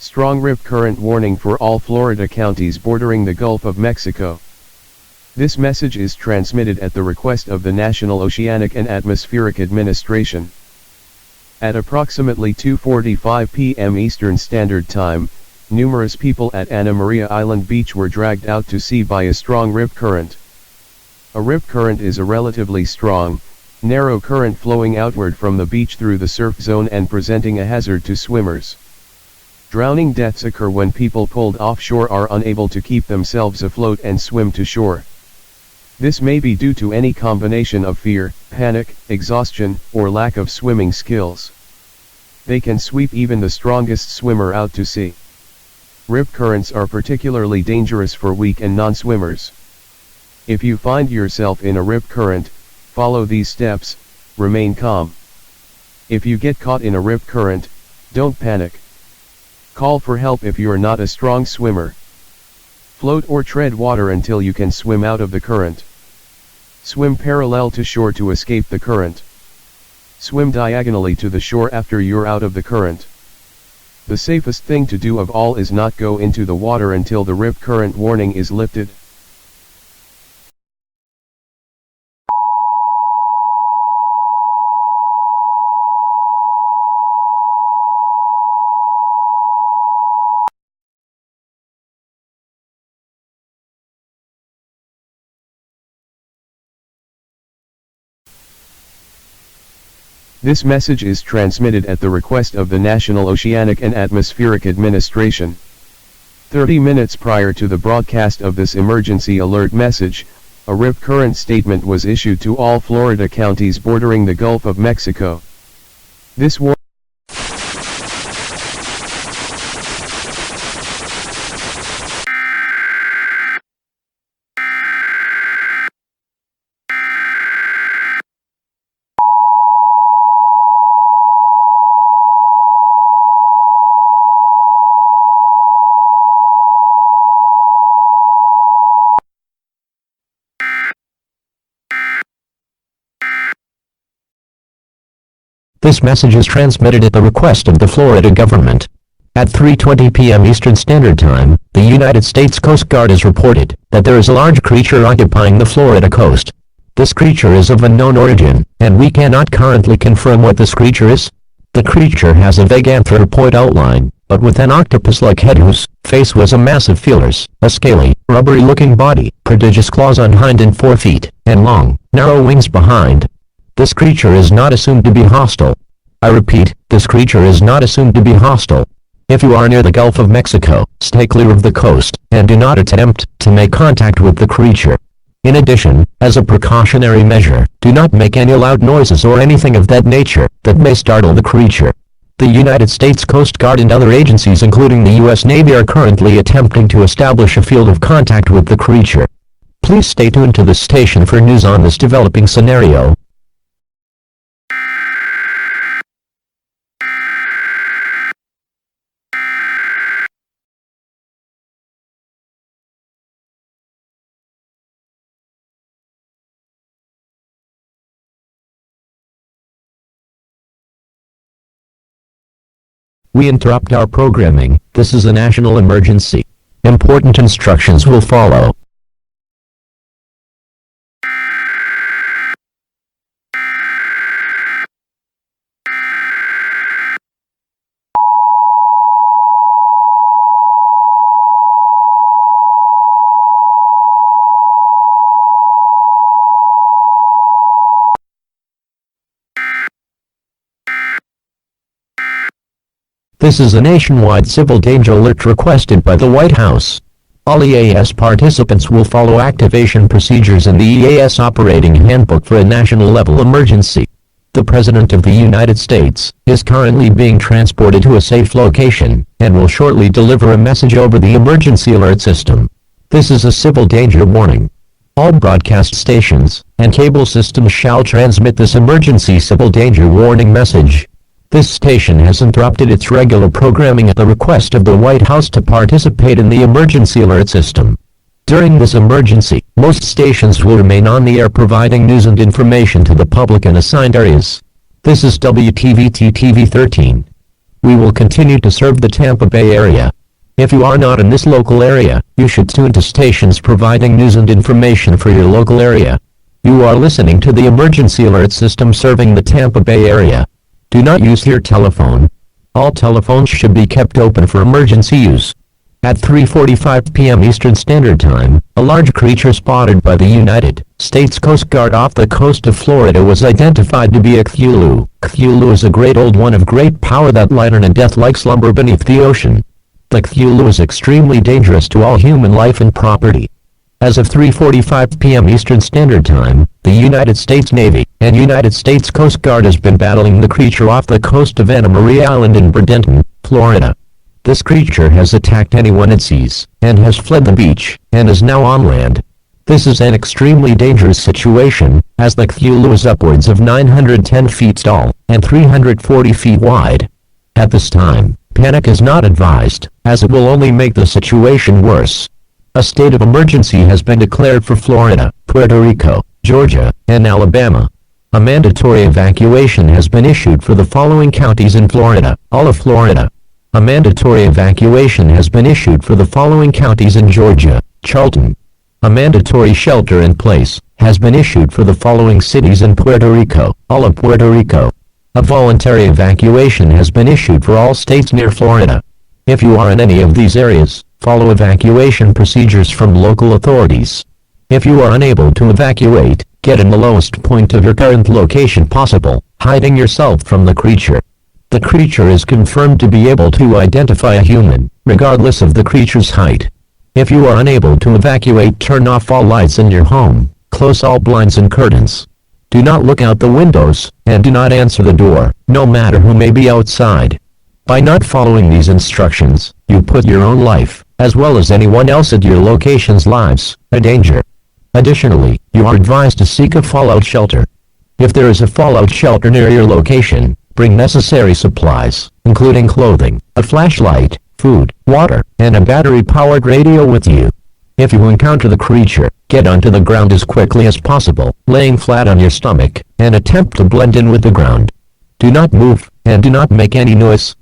Strong rip current warning for all Florida counties bordering the Gulf of Mexico. This message is transmitted at the request of the National Oceanic and Atmospheric Administration. At approximately 2:45 p.m. Eastern Standard Time, numerous people at Anna Maria Island Beach were dragged out to sea by a strong rip current. A rip current is a relatively strong, narrow current flowing outward from the beach through the surf zone and presenting a hazard to swimmers. Drowning deaths occur when people pulled offshore are unable to keep themselves afloat and swim to shore. This may be due to any combination of fear, panic, exhaustion, or lack of swimming skills. They can sweep even the strongest swimmer out to sea. Rip currents are particularly dangerous for weak and non-swimmers. If you find yourself in a rip current, follow these steps. Remain calm. If you get caught in a rip current, don't panic. Call for help if you are not a strong swimmer. Float or tread water until you can swim out of the current. Swim parallel to shore to escape the current. Swim diagonally to the shore after you're out of the current. The safest thing to do of all is not go into the water until the rip current warning is lifted. This message is transmitted at the request of the National Oceanic and Atmospheric Administration. 30 minutes prior to the broadcast of this emergency alert message, a rip current statement was issued to all Florida counties bordering the Gulf of Mexico. This This message is transmitted at the request of the Florida government. At 3:20 p.m. Eastern Standard Time, the United States Coast Guard has reported that there is a large creature occupying the Florida coast. This creature is of unknown origin, and we cannot currently confirm what this creature is. The creature has a vague anthropoid outline, but with an octopus-like head whose face was a mass of feelers, a scaly, rubbery-looking body, prodigious claws on hind and forefeet, and long, narrow wings behind. This creature is not assumed to be hostile. I repeat, this creature is not assumed to be hostile. If you are near the Gulf of Mexico, stay clear of the coast, and do not attempt to make contact with the creature. In addition, as a precautionary measure, do not make any loud noises or anything of that nature that may startle the creature. The United States Coast Guard and other agencies including the U.S. Navy are currently attempting to establish a field of contact with the creature. Please stay tuned to the station for news on this developing scenario. We interrupt our programming. This is a national emergency. Important instructions will follow. This is a nationwide civil danger alert requested by the White House. All EAS participants will follow activation procedures in the EAS operating handbook for a national level emergency. The President of the United States is currently being transported to a safe location and will shortly deliver a message over the emergency alert system. This is a civil danger warning. All broadcast stations and cable systems shall transmit this emergency civil danger warning message. This station has interrupted its regular programming at the request of the White House to participate in the emergency alert system. During this emergency, most stations will remain on the air providing news and information to the public in assigned areas. This is WTVT-TV 13. We will continue to serve the Tampa Bay area. If you are not in this local area, you should tune to stations providing news and information for your local area. You are listening to the emergency alert system serving the Tampa Bay area. Do not use your telephone. All telephones should be kept open for emergency use. At 3:45 p.m. Eastern Standard Time, a large creature spotted by the United States Coast Guard off the coast of Florida was identified to be a Cthulhu. Cthulhu is a great old one of great power that light and death-like slumber beneath the ocean. The Cthulhu is extremely dangerous to all human life and property. As of 3:45 p.m. Eastern Standard Time, the United States Navy and United States Coast Guard has been battling the creature off the coast of Anna Maria Island in Bradenton, Florida. This creature has attacked anyone it sees, and has fled the beach, and is now on land. This is an extremely dangerous situation, as the Cthulhu is upwards of 910 feet tall, and 340 feet wide. At this time, panic is not advised, as it will only make the situation worse. A state of emergency has been declared for Florida, Puerto Rico, Georgia, and Alabama. A mandatory evacuation has been issued for the following counties in Florida, all of Florida. A mandatory evacuation has been issued for the following counties in Georgia, Charlton. A mandatory shelter in place has been issued for the following cities in Puerto Rico, all of Puerto Rico. A voluntary evacuation has been issued for all states near Florida. If you are in any of these areas, follow evacuation procedures from local authorities. If you are unable to evacuate, get in the lowest point of your current location possible, hiding yourself from the creature. The creature is confirmed to be able to identify a human, regardless of the creature's height. If you are unable to evacuate, turn off all lights in your home, close all blinds and curtains. Do not look out the windows, and do not answer the door, no matter who may be outside. By not following these instructions, you put your own life, as well as anyone else at your location's lives, in danger. Additionally, you are advised to seek a fallout shelter. If there is a fallout shelter near your location, bring necessary supplies, including clothing, a flashlight, food, water, and a battery-powered radio with you. If you encounter the creature, get onto the ground as quickly as possible, laying flat on your stomach, and attempt to blend in with the ground. Do not move, and do not make any noise.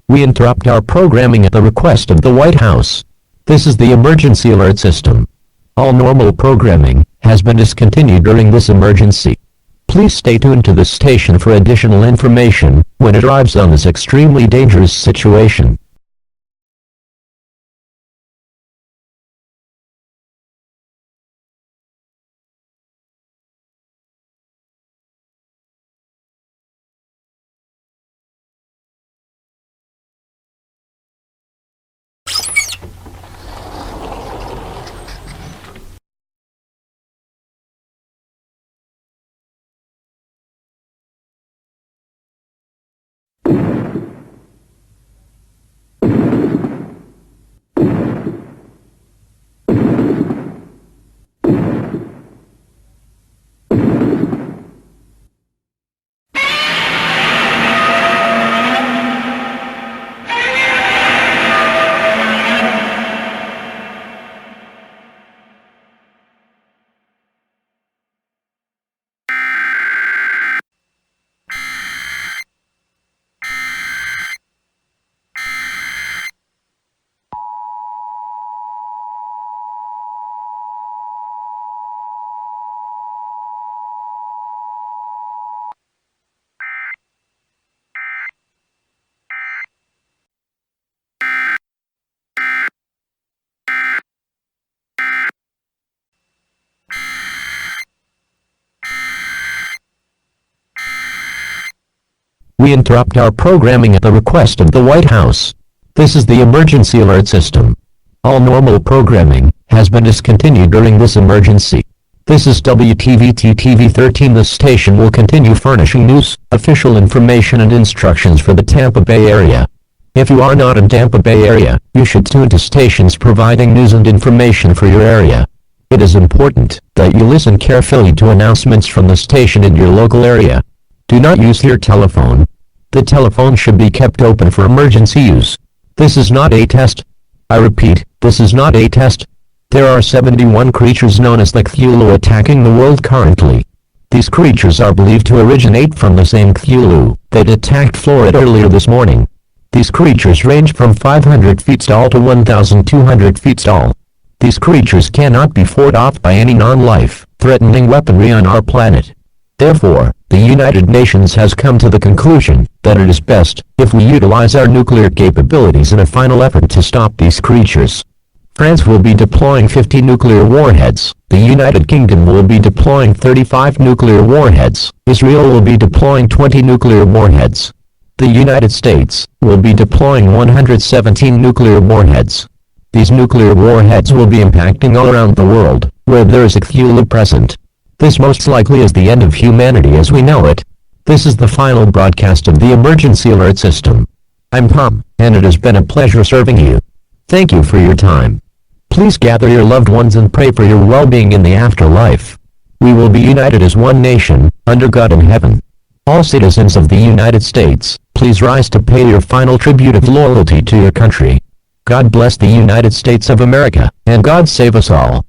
We interrupt our programming at the request of the White House. This is the emergency alert system. All normal programming has been discontinued during this emergency. Please stay tuned to this station for additional information when it arrives on this extremely dangerous situation. We interrupt our programming at the request of the White House. This is the emergency alert system. All normal programming has been discontinued during this emergency. This is WTVT-TV 13. The station will continue furnishing news, official information and instructions for the Tampa Bay area. If you are not in Tampa Bay area, you should tune to stations providing news and information for your area. It is important that you listen carefully to announcements from the station in your local area. Do not use your telephone. The telephone should be kept open for emergency use. This is not a test. I repeat, this is not a test. There are 71 creatures known as the Cthulhu attacking the world currently. These creatures are believed to originate from the same Cthulhu that attacked Florida earlier this morning. These creatures range from 500 feet tall to 1,200 feet tall. These creatures cannot be fought off by any non-life threatening weaponry on our planet. Therefore, the United Nations has come to the conclusion that it is best if we utilize our nuclear capabilities in a final effort to stop these creatures. France will be deploying 50 nuclear warheads. The United Kingdom will be deploying 35 nuclear warheads. Israel will be deploying 20 nuclear warheads. The United States will be deploying 117 nuclear warheads. These nuclear warheads will be impacting all around the world, where there is a Cthulhu present. This most likely is the end of humanity as we know it. This is the final broadcast of the emergency alert system. I'm Tom, and it has been a pleasure serving you. Thank you for your time. Please gather your loved ones and pray for your well-being in the afterlife. We will be united as one nation, under God in heaven. All citizens of the United States, please rise to pay your final tribute of loyalty to your country. God bless the United States of America, and God save us all.